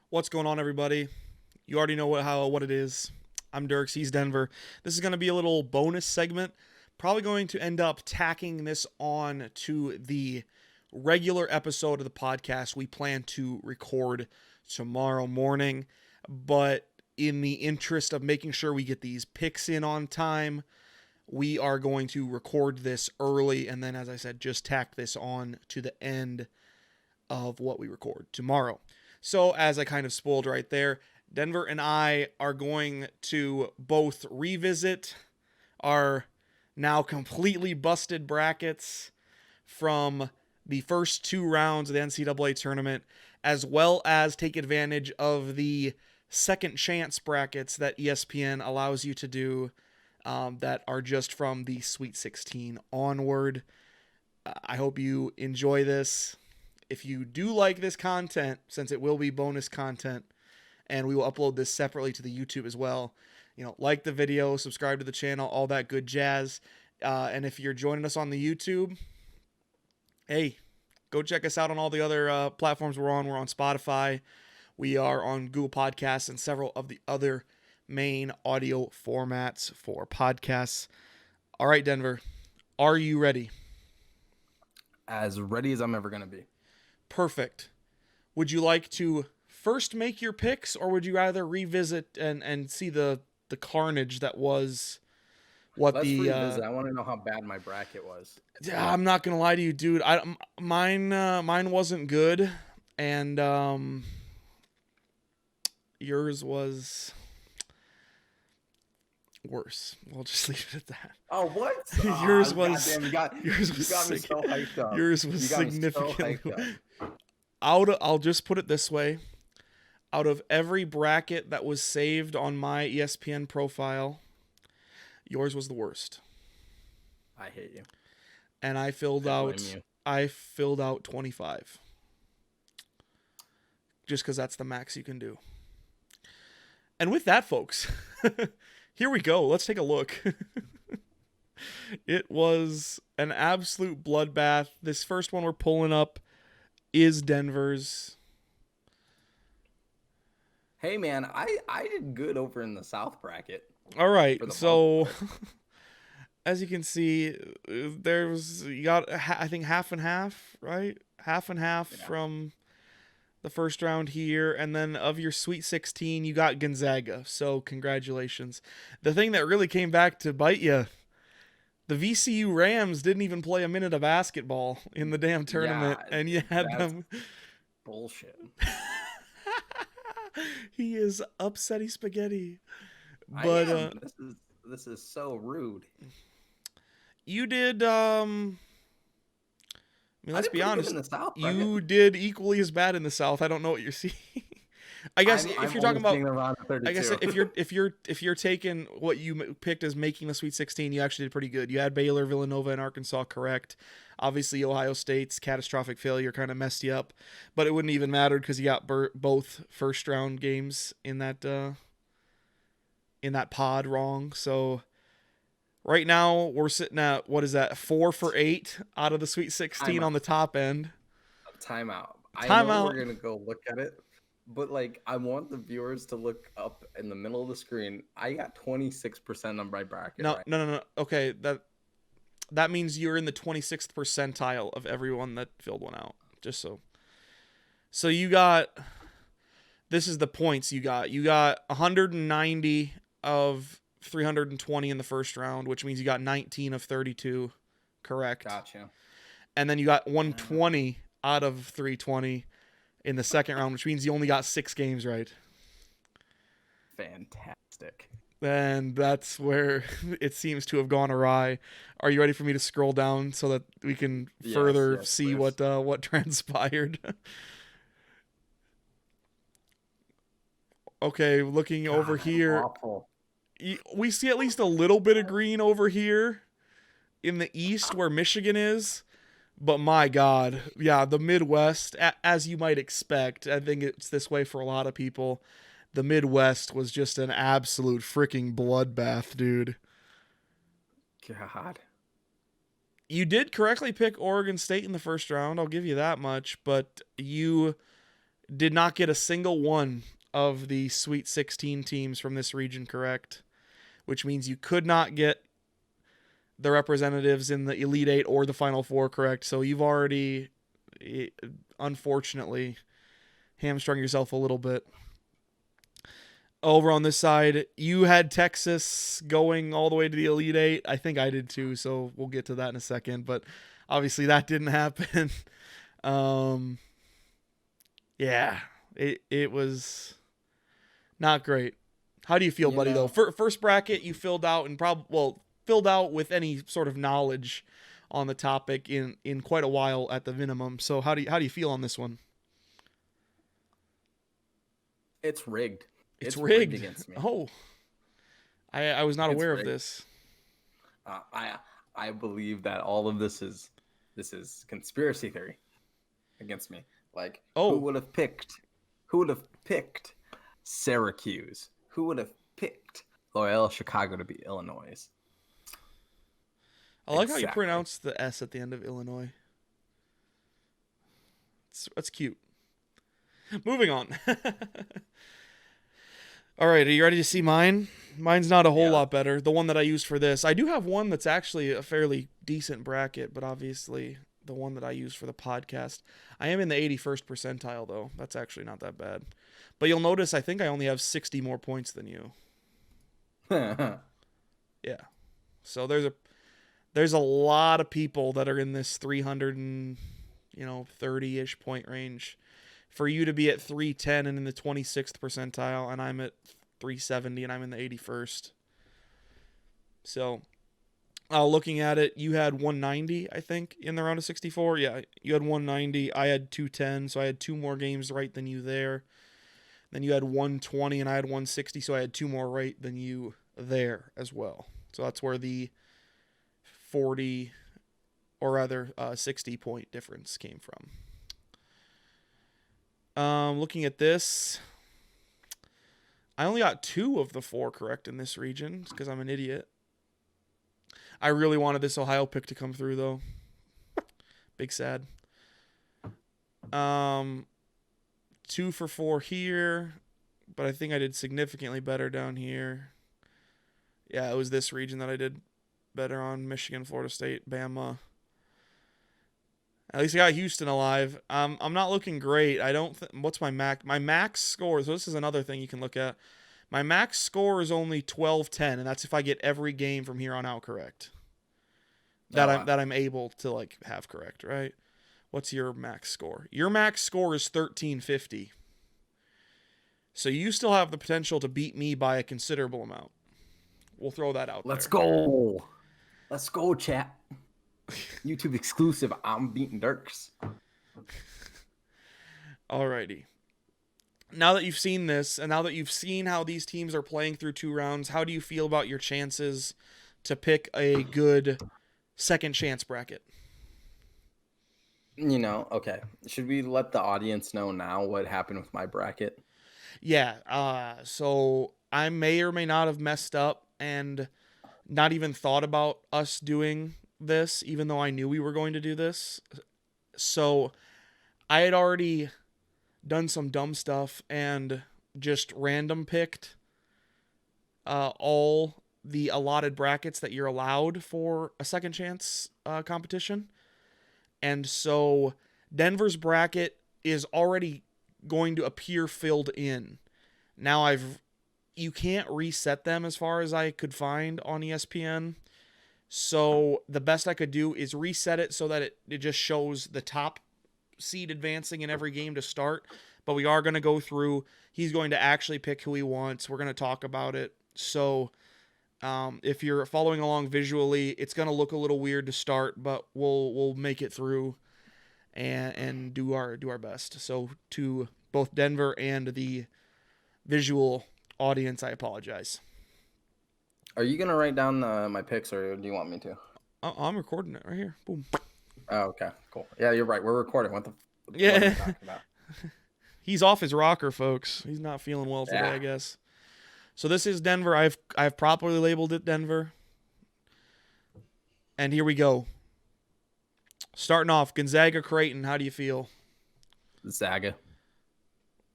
What's going on, everybody? You already know what it is. I'm Dierks, he's Denver. This is going to be a little bonus segment. Probably going to end up tacking this on to the regular episode of the podcast we plan to record tomorrow morning. But in the interest of making sure we get these picks in on time, we are going to record this early and then, as I said, just tack this on to the end of what we record tomorrow. So, as I kind of spoiled right there, Denver and I are going to both revisit our now completely busted brackets from the first two rounds of the NCAA tournament, as well as take advantage of the second chance brackets that ESPN allows you to do that are just from the Sweet 16 onward. I hope you enjoy this. If you do like this content, since it will be bonus content, and we will upload this separately to the YouTube as well, like the video, subscribe to the channel, all that good jazz. And if you're joining us on the YouTube, hey, go check us out on all the other platforms we're on. We're on Spotify. We are on Google Podcasts and several of the other main audio formats for podcasts. All right, Denver, are you ready? As ready as I'm ever going to be. Perfect. Would you like to first make your picks, or would you rather revisit and see the carnage that was Let's revisit. I want to know how bad my bracket was. Yeah, I'm not gonna lie to you, dude. Mine wasn't good, and yours was worse. We'll just leave it at that. Oh, what? Yours was yours was got me so hyped up. Yours was significantly. I'll just put it this way. Out of every bracket that was saved on my ESPN profile, yours was the worst. I hate you. And I filled out 25. Just because that's the max you can do. And with that, folks, here we go. Let's take a look. It was an absolute bloodbath. This first one we're pulling up is Denver's. Hey, man, I did good over in the South bracket. All right, so as you can see, you got, I think, half and half, right? Half and half from the first round here, and then of your Sweet 16, you got Gonzaga, so congratulations. The thing that really came back to bite you, the VCU Rams didn't even play a minute of basketball in the damn tournament, and you had them. Bullshit. He is upsetty spaghetti. But this is so rude. You did let's be honest. You did equally as bad in the South. I don't know what you're seeing. I guess if you're talking about, I guess if you're taking what you picked as making the Sweet 16, you actually did pretty good. You had Baylor, Villanova, and Arkansas correct. Obviously, Ohio State's catastrophic failure kind of messed you up, but it wouldn't even matter because you got both first round games in that pod wrong. So right now we're sitting at, what is that, 4 for 8 out of the Sweet 16 on the top end. Timeout. I know we're gonna go look at it. But, I want the viewers to look up in the middle of the screen. I got 26% on my bracket. No. Okay, that means you're in the 26th percentile of everyone that filled one out. Just so. So you got, this is the points you got. You got 190 of 320 in the first round, which means you got 19 of 32 correct. Gotcha. And then you got 120 out of 320 in the second round, which means you only got 6 games right. Fantastic. And that's where it seems to have gone awry. Are you ready for me to scroll down so that we can further see what transpired? Okay, looking over here. Awful. We see at least a little bit of green over here in the east where Michigan is. But my God, yeah, the Midwest, as you might expect, I think it's this way for a lot of people. The Midwest was just an absolute freaking bloodbath, dude. God. You did correctly pick Oregon State in the first round. I'll give you that much. But you did not get a single one of the Sweet 16 teams from this region correct, which means you could not get the representatives in the Elite Eight or the Final Four correct. So you've already, unfortunately, hamstrung yourself a little bit. Over on this side, you had Texas going all the way to the Elite Eight. I think I did too, so we'll get to that in a second. But obviously that didn't happen. Yeah, it was not great. How do you feel, buddy, though? First bracket you filled out and filled out with any sort of knowledge on the topic in quite a while at the minimum. So how do you feel on this one? It's rigged. It's rigged against me. Oh, I was not aware of this. I believe that all of this is conspiracy theory against me. Like, who would have picked Syracuse? Who would have picked Loyola Chicago to be Illinois? I like how you pronounce the S at the end of Illinois. That's cute. Moving on. All right, are you ready to see mine? Mine's not a whole lot better. The one that I used for this. I do have one that's actually a fairly decent bracket, but obviously the one that I used for the podcast. I am in the 81st percentile, though. That's actually not that bad. But you'll notice I think I only have 60 more points than you. Yeah. So there's a lot of people that are in this 330-ish point range. For you to be at 310 and in the 26th percentile, and I'm at 370 and I'm in the 81st. So, looking at it, you had 190, I think, in the round of 64. Yeah, you had 190. I had 210, so I had 2 more games right than you there. Then you had 120 and I had 160, so I had 2 more right than you there as well. So that's where the 40, or rather 60-point difference came from. Looking at this, I only got 2 of the 4 correct in this region because I'm an idiot. I really wanted this Ohio pick to come through, though. Big sad. 2 for 4 here, but I think I did significantly better down here. Yeah, it was this region that I did better on. Michigan, Florida State, Bama. At least I got Houston alive. I'm not looking great. What's my max? My max score, so this is another thing you can look at. My max score is only 12-10, and that's if I get every game from here on out correct. That I'm able to have correct, right? What's your max score? Your max score is 1350. So you still have the potential to beat me by a considerable amount. We'll throw that out there. Let's go. Let's go, chat. YouTube exclusive. I'm beating Dierks. Alrighty. Now that you've seen this, and now that you've seen how these teams are playing through 2 rounds, how do you feel about your chances to pick a good second chance bracket? Okay. Should we let the audience know now what happened with my bracket? Yeah. So I may or may not have messed up and not even thought about us doing this, even though I knew we were going to do this. So I had already done some dumb stuff and just random picked all the allotted brackets that you're allowed for a second chance competition. And so Denver's bracket is already going to appear filled in. Now you can't reset them as far as I could find on ESPN. So the best I could do is reset it so that it just shows the top seed advancing in every game to start. But we are going to go through. He's going to actually pick who he wants. We're going to talk about it. So if you're following along visually, it's going to look a little weird to start, but we'll make it through and do our best. So to both Denver and the visual audience, I apologize. Are you going to write down my picks, or do you want me to? I'm recording it right here. Boom. Oh, okay, cool. Yeah, you're right. We're recording. What are you talking about? He's off his rocker, folks. He's not feeling well today, I guess. So this is Denver. I've properly labeled it Denver. And here we go. Starting off, Gonzaga, Creighton. How do you feel? Zaga.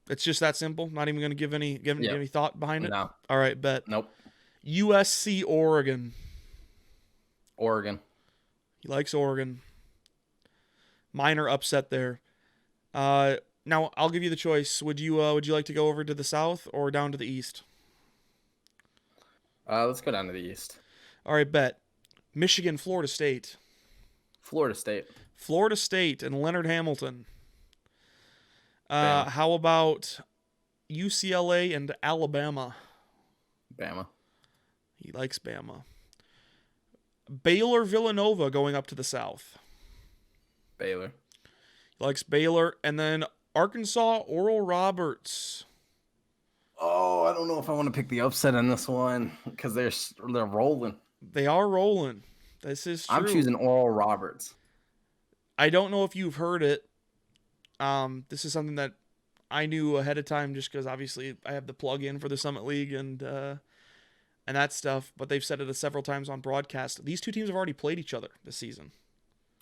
It's just that simple. Not even going to give any thought behind it. No. All right, bet. Nope. USC Oregon. Oregon. He likes Oregon. Minor upset there. Now I'll give you the choice. Would you like to go over to the south or down to the east? Let's go down to the east. All right, bet. Michigan, Florida State. Florida State. Florida State and Leonard Hamilton. How about UCLA and Alabama? Bama. He likes Bama. Baylor, Villanova going up to the south. Baylor. He likes Baylor. And then Arkansas, Oral Roberts. Oh, I don't know if I want to pick the upset on this one because they're rolling. They are rolling. This is true. I'm choosing Oral Roberts. I don't know if you've heard it. This is something that I knew ahead of time just because obviously I have the plug-in for the Summit League and that stuff, but they've said it several times on broadcast. These two teams have already played each other this season.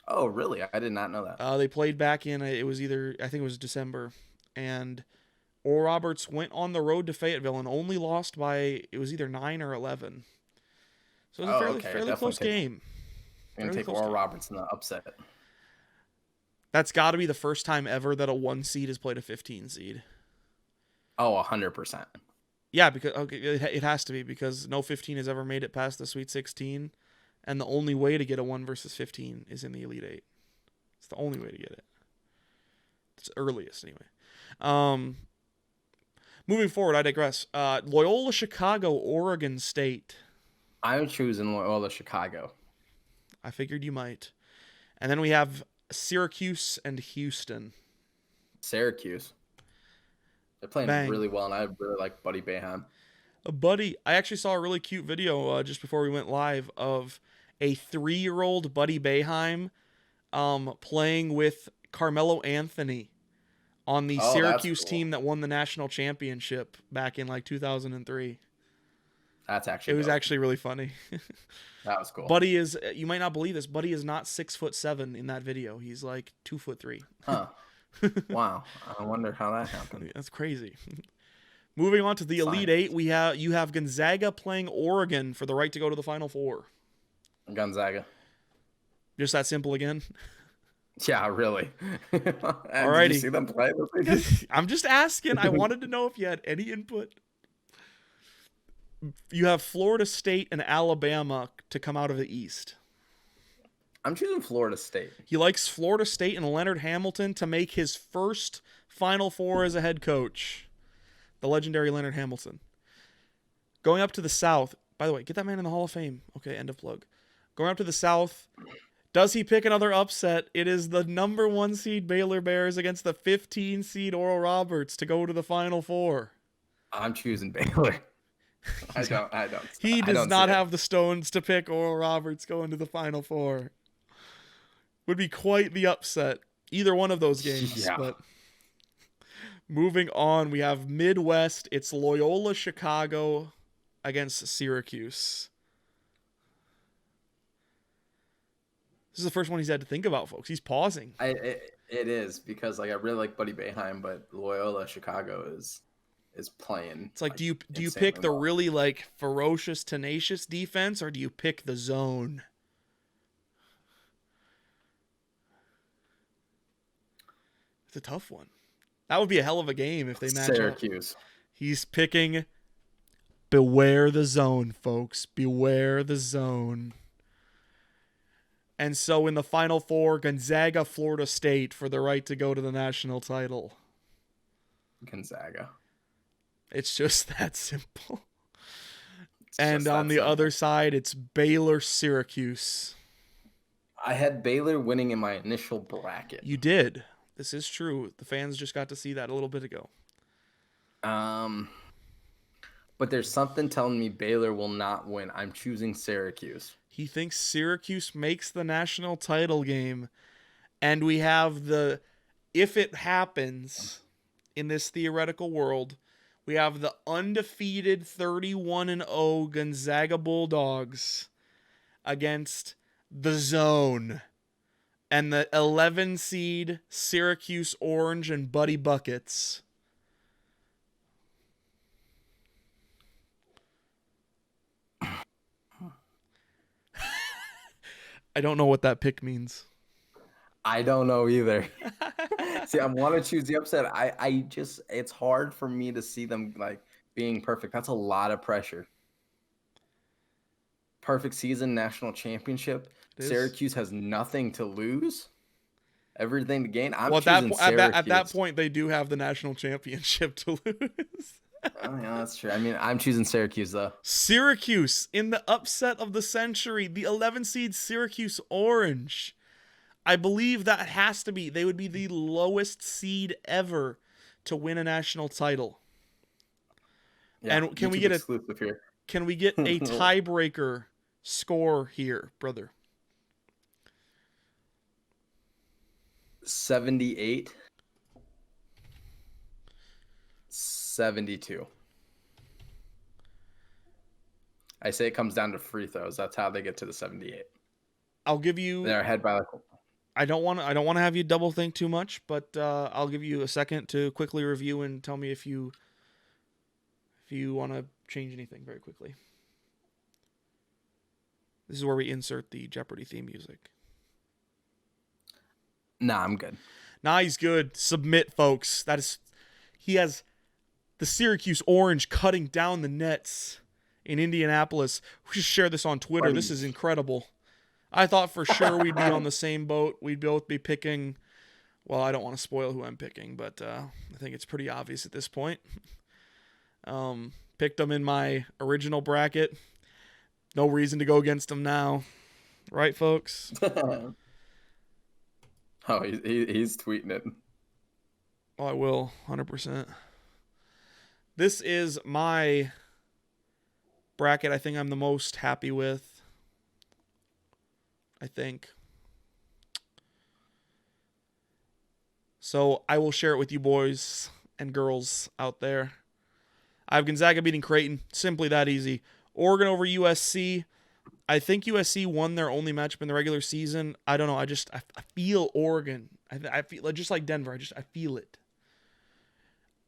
Oh, really? I did not know that. They played back in, I think it was December, and Oral Roberts went on the road to Fayetteville and only lost by, it was either 9 or 11. So it was a fairly close game. I'm going to take Oral Roberts in the upset. That's got to be the first time ever that a 1 seed has played a 15 seed. Oh, 100%. Yeah, because it has to be because no 15 has ever made it past the Sweet 16, and the only way to get a 1 versus 15 is in the Elite 8. It's the only way to get it. It's earliest anyway. Moving forward, I digress. Loyola Chicago, Oregon State. I'm choosing Loyola Chicago. I figured you might. And then we have Syracuse and Houston. Syracuse. They're playing really well, and I really like Buddy Boeheim. Buddy, I actually saw a really cute video just before we went live of a 3-year-old Buddy Boeheim playing with Carmelo Anthony on the Syracuse team that won the national championship back in like 2003. That's actually It was actually really funny. That was cool. Buddy is, you might not believe this, Buddy is not 6'7" in that video. He's like 2'3". Huh. Wow. I wonder how that happened. That's crazy. Moving on to the Elite Eight, you have Gonzaga playing Oregon for the right to go to the Final Four. Gonzaga. Just that simple again? Yeah, really. Alrighty. Did you see them play this weekend? I'm just asking. I wanted to know if you had any input. You have Florida State and Alabama to come out of the East. I'm choosing Florida State. He likes Florida State and Leonard Hamilton to make his first Final Four as a head coach. The legendary Leonard Hamilton. Going up to the South. By the way, get that man in the Hall of Fame. Okay, end of plug. Going up to the South. Does he pick another upset? It is the number 1 seed Baylor Bears against the 15 seed Oral Roberts to go to the Final Four. I'm choosing Baylor. I don't. He does not have the stones to pick Oral Roberts going to the Final Four. Would be quite the upset. Either one of those games. Yeah. But moving on, we have Midwest. It's Loyola Chicago against Syracuse. This is the first one he's had to think about, folks. He's pausing. It is because I really like Buddy Boeheim, but Loyola Chicago is playing. It's like, do you pick the really like ferocious, tenacious defense, or do you pick the zone? It's a tough one. That would be a hell of a game if they match Syracuse. Up. He's picking beware the zone, folks. Beware the zone. And so in the Final Four, Gonzaga, Florida State for the right to go to the national title. Gonzaga. It's just that simple. And on the other side, it's Baylor, Syracuse. I had Baylor winning in my initial bracket. You did. This is true. The fans just got to see that a little bit ago. But there's something telling me Baylor will not win. I'm choosing Syracuse. He thinks Syracuse makes the national title game. And we have if it happens in this theoretical world, we have the undefeated 31-0 Gonzaga Bulldogs against the zone and the 11 seed Syracuse Orange and Buddy Buckets. I don't know what that pick means. I don't know either. See, I want to choose the upset. I just, it's hard for me to see them like being perfect. That's a lot of pressure. Perfect season, national championship. Syracuse has nothing to lose, everything to gain. I'm choosing Syracuse. At that point, they do have the national championship to lose. Oh, yeah, that's true. I mean, I'm choosing Syracuse, though. Syracuse in the upset of the century, the 11 seed Syracuse Orange. I believe that has to be, they would be the lowest seed ever to win a national title. Yeah, and can we get exclusive here? Can we get a tiebreaker score here, brother? 78. 72. I say it comes down to free throws. That's how they get to the 78. I'll give you. They're ahead by like. I don't want to have you double think too much, but I'll give you a second to quickly review and tell me if you want to change anything very quickly. This is where we insert the Jeopardy theme music. Nah, I'm good. Nah, he's good. Submit, folks. He has the Syracuse Orange cutting down the nets in Indianapolis. We should share this on Twitter. This is incredible. I thought for sure we'd be on the same boat. We'd both be picking. Well, I don't want to spoil who I'm picking, but I think it's pretty obvious at this point. Picked them in my original bracket. No reason to go against them now. Right, folks? Oh, he's tweeting it. Oh, I will. 100%. This is my bracket I think I'm the most happy with. I think. So I will share it with you boys and girls out there. I have Gonzaga beating Creighton. Simply that easy. Oregon over USC. I think USC won their only matchup in the regular season. I don't know. I feel Oregon. I feel just like Denver. I feel it.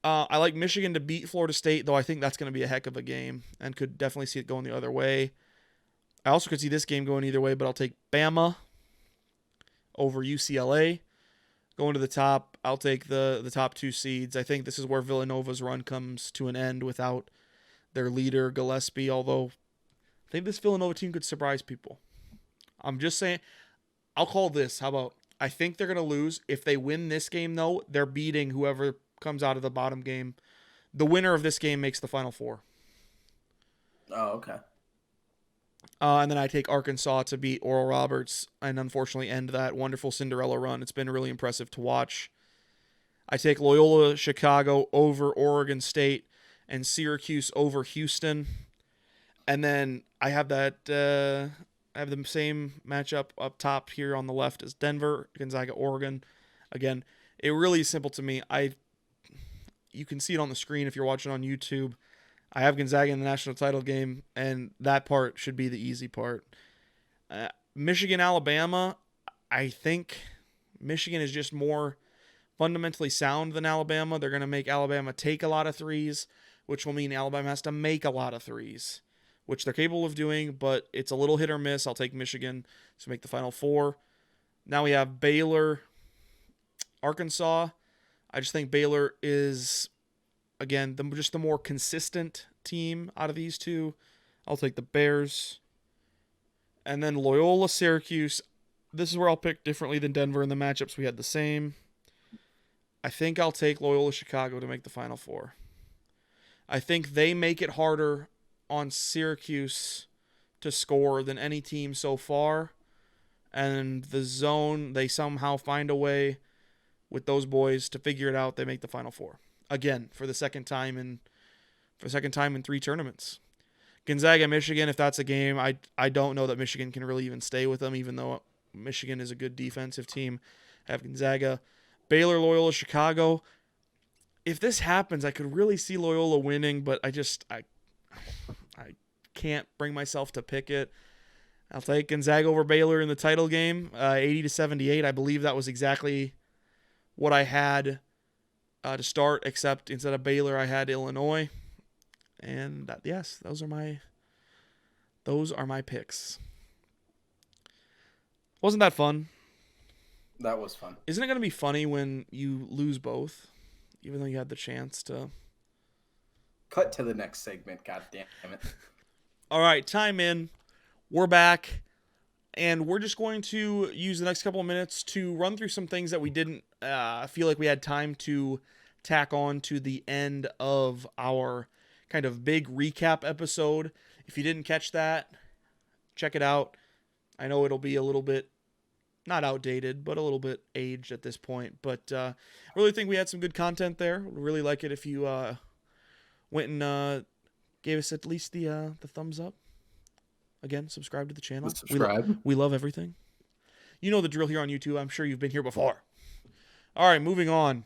I like Michigan to beat Florida State, though I think that's going to be a heck of a game and could definitely see it going the other way. I also could see this game going either way, but I'll take Bama over UCLA. Going to the top, I'll take the top two seeds. I think this is where Villanova's run comes to an end without their leader, Gillespie, although I think this Villanova team could surprise people. I'm just saying, I'll call this. How about, I think they're going to lose. If they win this game, though, they're beating whoever comes out of the bottom game. The winner of this game makes the Final Four. Oh, okay. And then I take Arkansas to beat Oral Roberts and unfortunately end that wonderful Cinderella run. It's been really impressive to watch. I take Loyola Chicago over Oregon State and Syracuse over Houston. And then I have I have the same matchup up top here on the left as Denver, Gonzaga, Oregon. Again, it really is simple to me. You can see it on the screen if you're watching on YouTube. I have Gonzaga in the national title game, and that part should be the easy part. Michigan, Alabama, I think Michigan is just more fundamentally sound than Alabama. They're going to make Alabama take a lot of threes, which will mean Alabama has to make a lot of threes, which they're capable of doing, but it's a little hit or miss. I'll take Michigan to make the Final Four. Now we have Baylor, Arkansas. I just think Baylor is, again, just the more consistent team out of these two. I'll take the Bears. And then Loyola, Syracuse. This is where I'll pick differently than Denver in the matchups. We had the same. I think I'll take Loyola, Chicago to make the Final Four. I think they make it harder on Syracuse to score than any team so far. And the zone, they somehow find a way with those boys to figure it out. They make the Final Four. Again, for the second time in 3 tournaments. Gonzaga, Michigan, if that's a game, I don't know that Michigan can really even stay with them, even though Michigan is a good defensive team. I have Gonzaga. Baylor, Loyola, Chicago. If this happens, I could really see Loyola winning, but I can't bring myself to pick it. I'll take Gonzaga over Baylor in the title game, 80-78. I believe that was exactly what I had to start, except instead of Baylor, I had Illinois. And yes, those are my Those are my picks. Wasn't that fun? That was fun. Isn't it going to be funny when you lose both, even though you had the chance to? Cut to the next segment, god damn it. All right, time in. We're back, and we're just going to use the next couple of minutes to run through some things that we didn't feel like we had time to tack on to the end of our kind of big recap episode. If you didn't catch that, check it out. I know it'll be a little bit, not outdated, but a little bit aged at this point. But I really think we had some good content there. Would really like it if you went and gave us at least the thumbs up. Again, subscribe to the channel. Subscribe. We love everything. You know the drill here on YouTube. I'm sure you've been here before. All right, moving on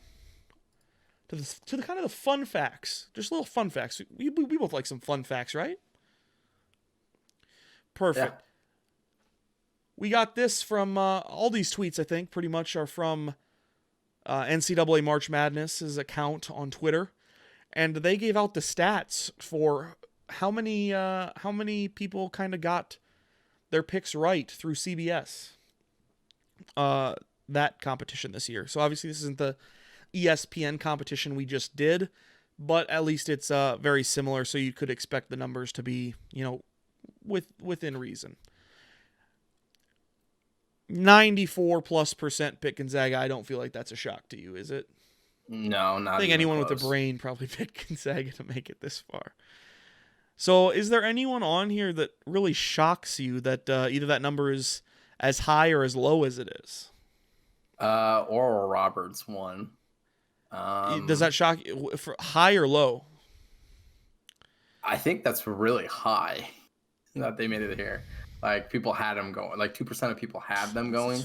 to the kind of the fun facts. Just little fun facts. We both like some fun facts, right? Perfect. Yeah. We got this from all these tweets, I think, pretty much are from NCAA March Madness's account on Twitter. And they gave out the stats for how many people kind of got their picks right through CBS. That competition this year. So obviously this isn't the ESPN competition we just did, but at least it's very similar. So you could expect the numbers to be, within reason. 94+% pick Gonzaga. I don't feel like that's a shock to you, is it? No, not. I think anyone close. with a brain probably picked Gonzaga to make it this far. So is there anyone on here that really shocks you that either that number is as high or as low as it is? Oral Roberts won. Does that shock you? For high or low? I think that's really high that they made it here. Like, people had them going. Like, 2% of people had them going.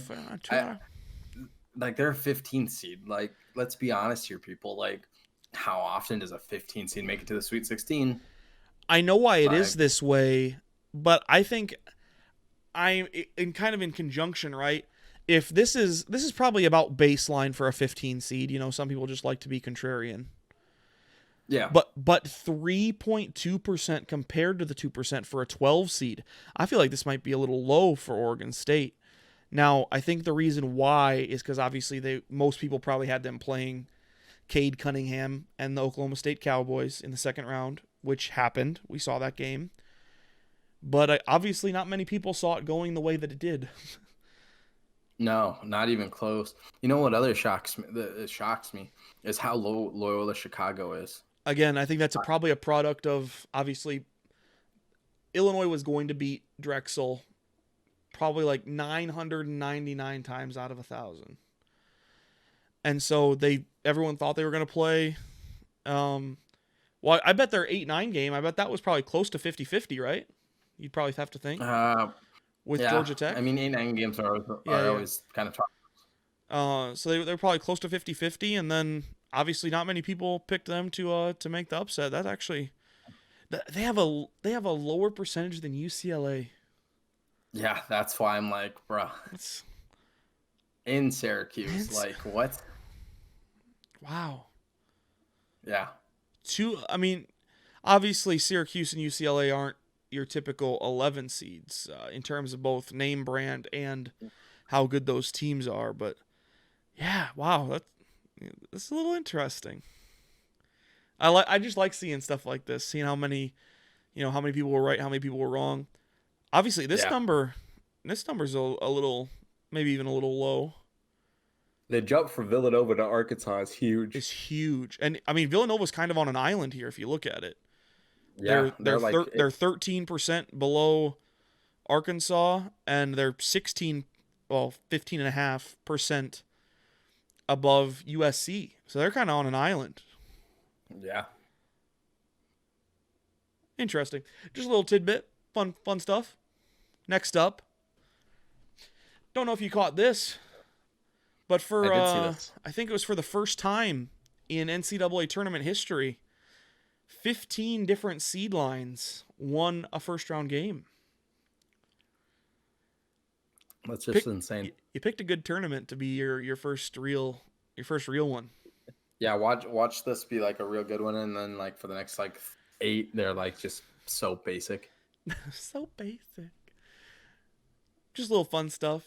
Like, they're a 15 seed. Like, let's be honest here, people. Like, how often does a 15 seed make it to the Sweet 16? I know why it is this way, but I think I'm in kind of in conjunction, right? If this is probably about baseline for a 15 seed. Some people just like to be contrarian. Yeah. But 3.2% compared to the 2% for a 12 seed. I feel like this might be a little low for Oregon State. Now, I think the reason why is because obviously most people probably had them playing Cade Cunningham and the Oklahoma State Cowboys in the second round, which happened. We saw that game. But obviously not many people saw it going the way that it did. No, not even close. You know what other shocks me is how low Loyola Chicago is. Again, I think that's probably a product of, obviously, Illinois was going to beat Drexel probably like 999 times out of 1,000. And so everyone thought they were going to play. Well, I bet their 8-9 game, I bet that was probably close to 50-50, right? You'd probably have to think. With Georgia Tech. I mean, 8-9 games are always kind of tough. So they're probably close to 50-50, and then obviously not many people picked them to make the upset. That actually, they have a lower percentage than UCLA. Yeah, that's why I'm like, bro. In Syracuse, like, what? Wow. Yeah. Obviously Syracuse and UCLA aren't your typical 11 seeds in terms of both name brand and how good those teams are, but yeah, wow, that's a little interesting. I just like seeing stuff like this, seeing how many people were right, how many people were wrong. Obviously this number's a little, maybe even a little low. The jump from Villanova to Arkansas is huge. It's huge. And Villanova's kind of on an island here if you look at it. Yeah, they're 13% below Arkansas, and they're 15.5% above USC. So they're kind of on an island. Yeah. Interesting. Just a little tidbit. Fun stuff. Next up. Don't know if you caught this, but I think it was for the first time in NCAA tournament history, 15 different seed lines won a first-round game. That's just insane. You picked a good tournament to be your first real one. Yeah, watch this be like a real good one, and then like for the next like 8, they're like just so basic. So basic. Just a little fun stuff.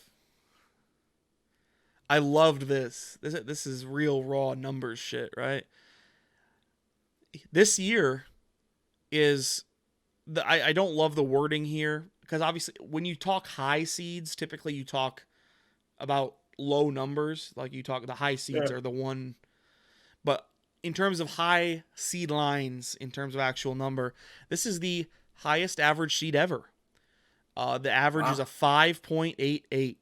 I loved this. This is real raw numbers shit, right? This year is I don't love the wording here because obviously when you talk high seeds, typically you talk about low numbers. Like you talk the high seeds are the one, but in terms of high seed lines, in terms of actual number, this is the highest average seed ever. The average is a 5.88.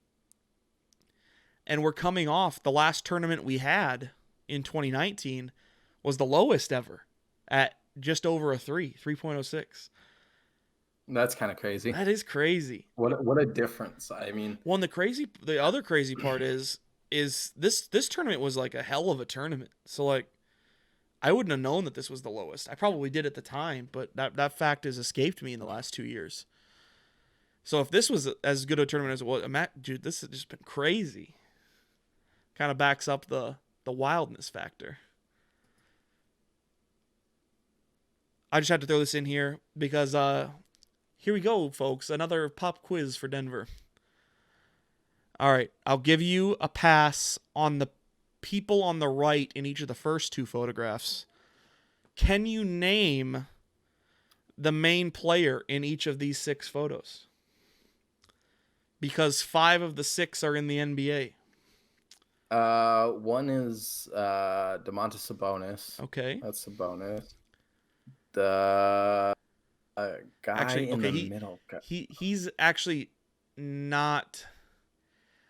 And we're coming off the last tournament we had in 2019 was the lowest ever at just over a 3.06. That's kind of crazy. That is crazy. What a difference. I mean, the other crazy part is this tournament was like a hell of a tournament. So like I wouldn't have known that this was the lowest. I probably did at the time, but that fact has escaped me in the last 2 years. So if this was as good a tournament as it was, dude, this has just been crazy. Kind of backs up the wildness factor. I just had to throw this in here because here we go, folks. Another pop quiz for Denver. All right, I'll give you a pass on the people on the right in each of the first two photographs. Can you name the main player in each of these 6 photos? Because 5 of the 6 are in the NBA. One is Domantas Sabonis. Okay. That's Sabonis. The guy in the middle. He's actually not.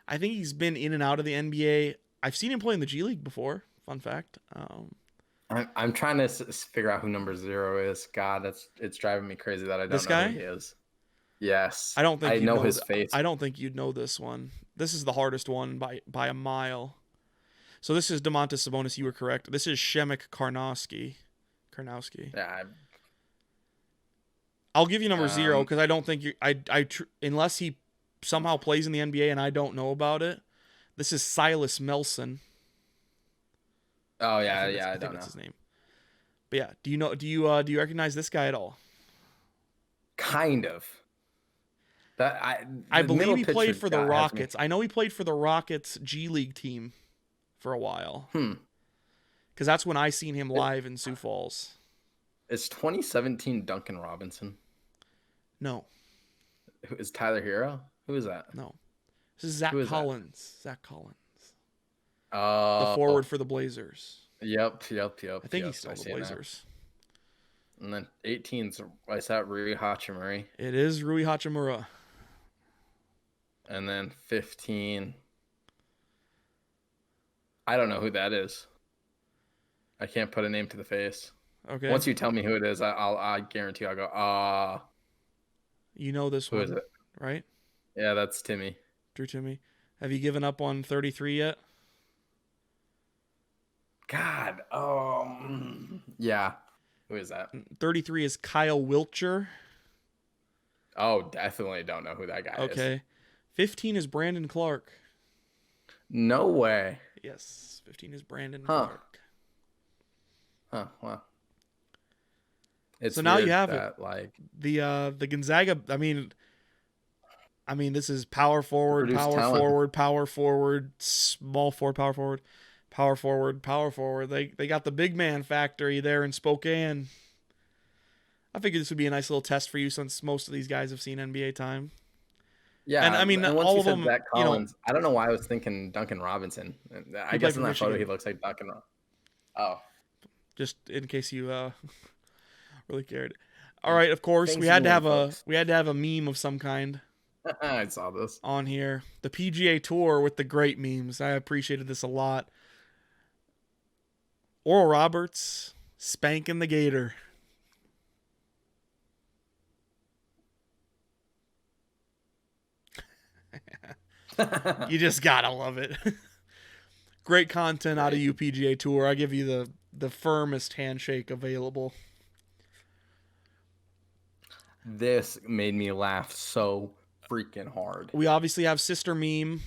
I think he's been in and out of the NBA. I've seen him play in the G League before. Fun fact. I'm trying to figure out who number 0 is. God, it's driving me crazy that I don't know who he is. Yes. I don't think I know his face. I don't think you'd know this one. This is the hardest one by a mile. So this is Domantas Sabonis. You were correct. This is Shemek Karnowski. Yeah. I'll give you number 0 because I don't think you. Unless he somehow plays in the NBA and I don't know about it. This is Silas Melson. Oh yeah, I don't know. That's his name. But yeah, do you recognize this guy at all? Kind of. I believe he played for the Rockets. I know he played for the Rockets G League team for a while. Because that's when I seen him live in Sioux Falls. Is 2017 Duncan Robinson? No. Is Tyler Hero? Who is that? No. This is Zach Collins. Zach Collins. Oh. The forward for the Blazers. Yep. I think he's still the Blazers. And then 18's, is that Rui Hachimura? It is Rui Hachimura. And then 15. I don't know who that is. I can't put a name to the face. Okay. Once you tell me who it is, I guarantee I'll go, You know this one. Who is it? Right? Yeah, that's Timmy. Drew Timmy. Have you given up on 33 yet? God. Yeah. Who is that? 33 is Kyle Wiltshire. Oh, definitely don't know who that guy is. Okay. 15 is Brandon Clark. No way. Yes, 15 is Brandon Clark. Wow. It's so now you have that, it. Like the Gonzaga. I mean, this is power forward, power forward, small forward, power forward. They got the big man factory there in Spokane. I figured this would be a nice little test for you since most of these guys have seen NBA time. Yeah, and I mean all of them. Zach Collins, I don't know why I was thinking Duncan Robinson. I guess in that photo he looks like Duncan. Oh, just in case you really cared. All right, of course we had to have a meme of some kind. I saw this on here. The PGA Tour with the great memes. I appreciated this a lot. Oral Roberts spanking the gator. You just gotta love it. Great content out of you, PGA Tour. I give you the firmest handshake available. This made me laugh so freaking hard. We obviously have Sister Meme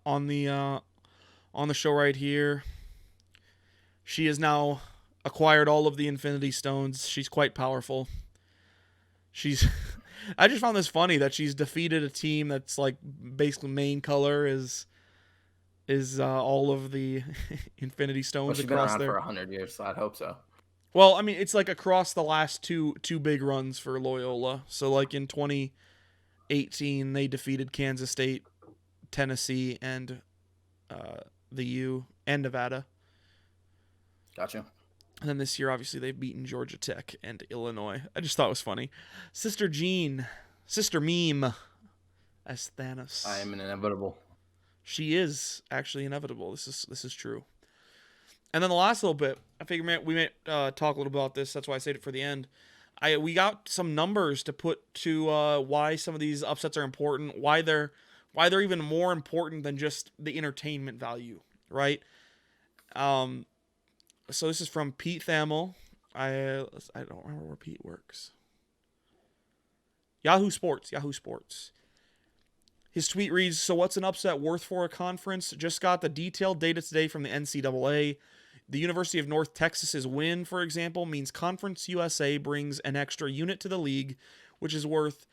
on the show right here. She has now acquired all of the Infinity Stones. She's quite powerful. She's I just found this funny that she's defeated a team that's like basically main color is all of the Infinity Stones Well, she's been across around for there. 100 years, so I'd hope so. Well, I mean, it's like across the last two big runs for Loyola. So like in 2018, they defeated Kansas State, Tennessee, and the U and Nevada. Gotcha. And then this year, obviously, they've beaten Georgia Tech and Illinois. I just thought it was funny. Sister Jean, Sister Meme, as Thanos. I am an inevitable. She is actually inevitable. This is true. And then the last little bit, I figured we might talk a little about this. That's why I saved it for the end. We got some numbers to put to why some of these upsets are important, why they're even more important than just the entertainment value, right? So this is from Pete Thamel. I don't remember where Pete works. Yahoo Sports. His tweet reads, "So what's an upset worth for a conference? Just got the detailed data today from the NCAA. The University of North Texas's win, for example, means Conference USA brings an extra unit to the league, which is worth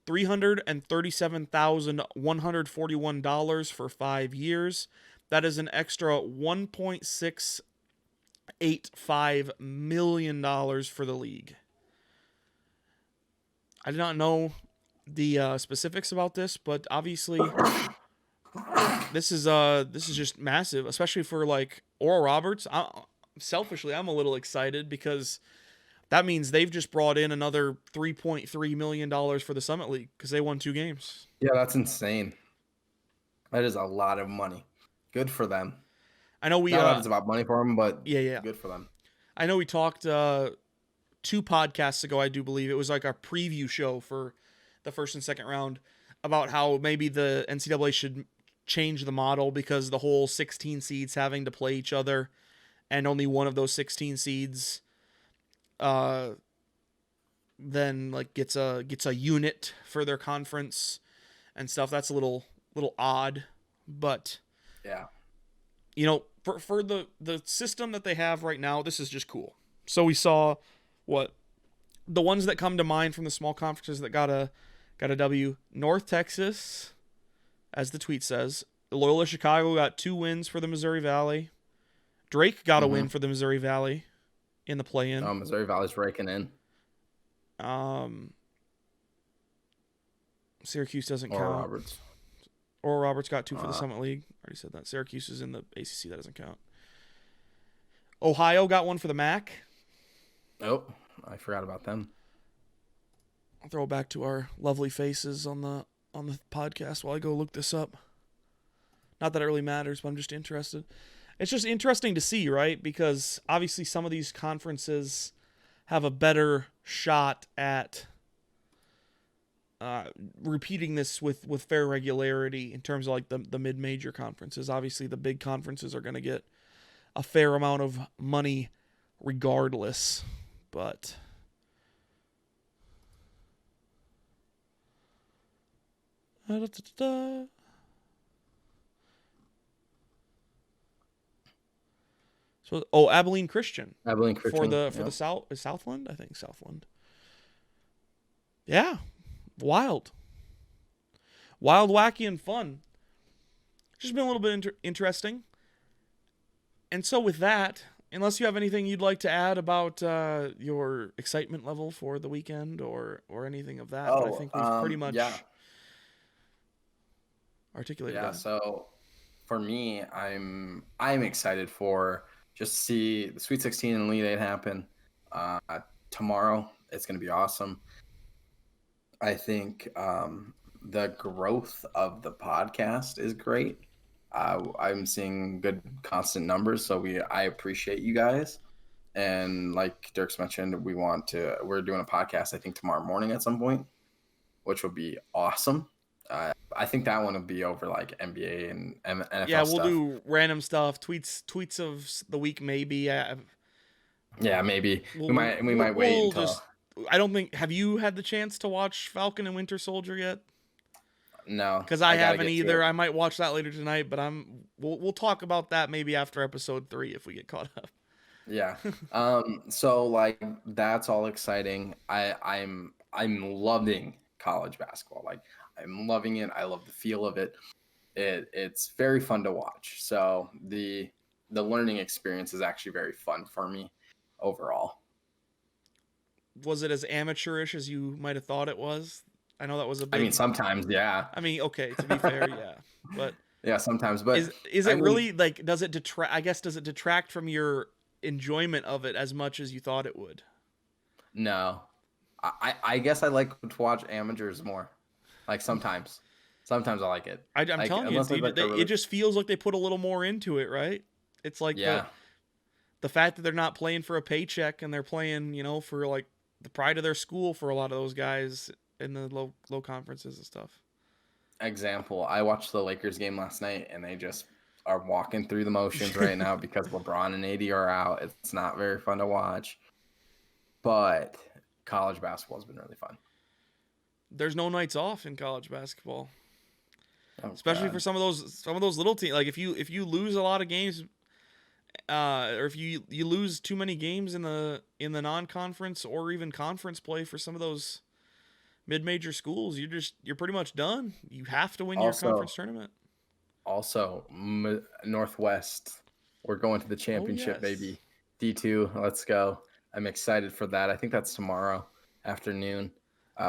$337,141 for 5 years. That is an extra $1.685 million for the league." I did not know the specifics about this, but obviously this is just massive, especially for like Oral Roberts. Selfishly, I'm a little excited because that means they've just brought in another $3.3 million for the Summit League because they won 2 games. Yeah, that's insane. That is a lot of money. Good for them. I know Not that it's about money for them, but yeah, good for them. I know we talked 2 podcasts ago, I do believe. It was like our preview show for the first and second round about how maybe the NCAA should change the model because the whole 16 seeds having to play each other and only one of those 16 seeds then like gets a unit for their conference and stuff. That's a little odd, but yeah, you know, for the system that they have right now, this is just cool. So we saw the ones that come to mind from the small conferences that got a W. North Texas, as the tweet says. Loyola Chicago got 2 wins for the Missouri Valley. Drake got a win for the Missouri Valley in the play-in. Oh, Missouri Valley's raking in. Syracuse doesn't Oral count. Roberts. Oral Roberts got 2 for the Summit League. Already said that. Syracuse is in the ACC. That doesn't count. Ohio got 1 for the MAC. Oh, I forgot about them. I'll throw it back to our lovely faces on the podcast while I go look this up. Not that it really matters, but I'm just interested. It's just interesting to see, right? Because obviously some of these conferences have a better shot at repeating this with fair regularity in terms of like the mid-major conferences. Obviously the big conferences are going to get a fair amount of money regardless, but so Abilene Christian for the Southland, I think Southland. Yeah, wild, wacky, and fun. Just been a little bit interesting. And so with that, unless you have anything you'd like to add about your excitement level for the weekend or anything of that, but I think we've pretty much articulated that. So for me, I'm excited for just to see the Sweet 16 and Elite 8 happen tomorrow. It's going to be awesome. I think the growth of the podcast is great. I'm seeing good constant numbers, so I appreciate you guys. And like Dierks mentioned, we're doing a podcast I think tomorrow morning at some point, which will be awesome. I think that one will be over like NBA and NFL. Yeah, we'll do random stuff, tweets of the week maybe. Yeah, maybe we might wait until. I don't think. Have you had the chance to watch Falcon and Winter Soldier yet? No, because I haven't either. I might watch that later tonight, but we'll talk about that maybe after episode 3 if we get caught up. Yeah. So like that's all exciting. I'm I'm loving college basketball. Like, I'm loving it. I love the feel of it. It's very fun to watch. So the learning experience is actually very fun for me overall. Was it as amateurish as you might have thought it was? I know that was a big. I mean, sometimes, yeah. I mean, okay, to be fair, yeah, but Yeah, sometimes. But is it really like? Does it detract? I guess does it detract from your enjoyment of it as much as you thought it would? No, I guess I like to watch amateurs more. Like sometimes I like it. I'm like, telling you, dude, it just feels like they put a little more into it, right? It's like the fact that they're not playing for a paycheck and they're playing, for like the pride of their school for a lot of those guys in the low conferences and stuff. Example, I watched the Lakers game last night and they just are walking through the motions right now because LeBron and AD are out. It's not very fun to watch. But college basketball has been really fun. There's no nights off in college basketball. Oh, especially God. for some of those little teams. Like if you lose a lot of games, or if you lose too many games in the non-conference or even conference play for some of those mid-major schools, you're pretty much done. You have to win your conference tournament. Also, Northwest, we're going to the championship, baby. D2, let's go. I'm excited for that. I think that's tomorrow afternoon,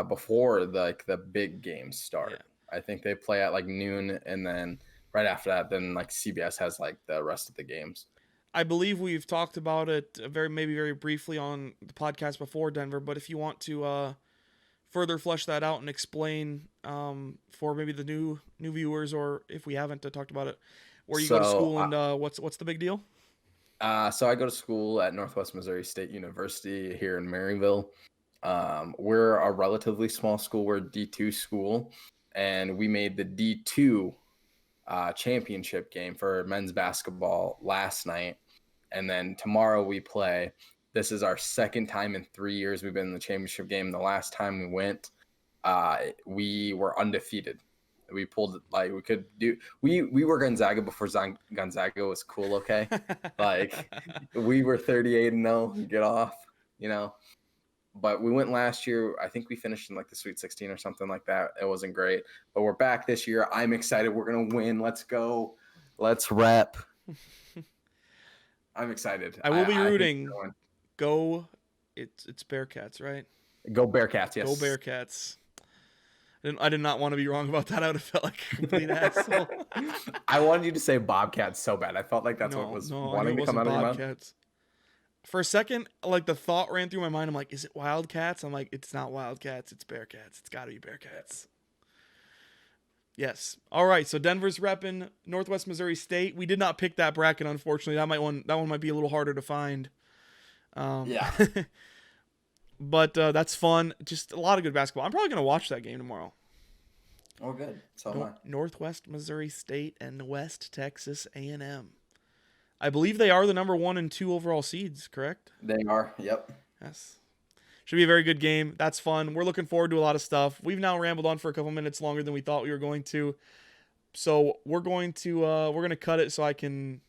before the big games start. Yeah. I think they play at like noon, and then right after that, then like CBS has like the rest of the games. I believe we've talked about it very briefly on the podcast before, Denver. But if you want to further flesh that out and explain for maybe the new viewers, or if we haven't talked about it, where you go to school and what's the big deal? So I go to school at Northwest Missouri State University here in Maryville. We're a relatively small school. We're a D2 school, and we made the D2 championship game for men's basketball last night. And then tomorrow we play. This is our second time in 3 years we've been in the championship game. The last time we went, we were undefeated. We pulled it like we could do. We were Gonzaga before Gonzaga was cool. Okay, like we were 38-0. Get off, But we went last year. I think we finished in like the Sweet 16 or something like that. It wasn't great, but we're back this year. I'm excited. We're gonna win. Let's go. Let's rep. I'm excited. I will be rooting. Go. It's Bearcats, right? Go Bearcats. Yes. Go Bearcats. I did not want to be wrong about that. I would have felt like a complete asshole. I wanted you to say Bobcats so bad. I felt like that's what was wanting to come out of your mouth. For a second, like the thought ran through my mind. I'm like, is it Wildcats? I'm like, it's not Wildcats. It's Bearcats. It's got to be Bearcats. Yes. All right. So Denver's repping Northwest Missouri State. We did not pick that bracket, unfortunately. That one might be a little harder to find. Yeah. But that's fun. Just a lot of good basketball. I'm probably going to watch that game tomorrow. Oh, good. So am I. Northwest Missouri State and West Texas A&M. I believe they are the number 1 and 2 overall seeds, correct? They are. Yep. Yes. Should be a very good game. That's fun. We're looking forward to a lot of stuff. We've now rambled on for a couple minutes longer than we thought we were going to. So we're going to cut it so I can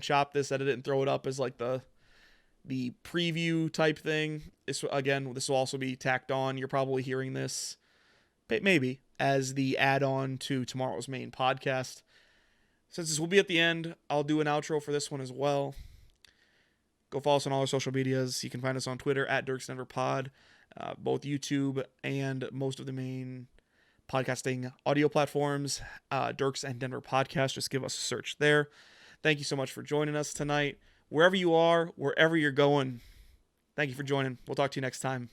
chop this, edit it, and throw it up as like the preview type thing. This will also be tacked on. You're probably hearing this maybe as the add-on to tomorrow's main podcast. Since this will be at the end, I'll do an outro for this one as well. Go follow us on all our social medias. You can find us on Twitter at Dierks and Denver Pod, both YouTube and most of the main podcasting audio platforms. Dierks and Denver Podcast. Just give us a search there. Thank you so much for joining us tonight. Wherever you are, wherever you're going, thank you for joining. We'll talk to you next time.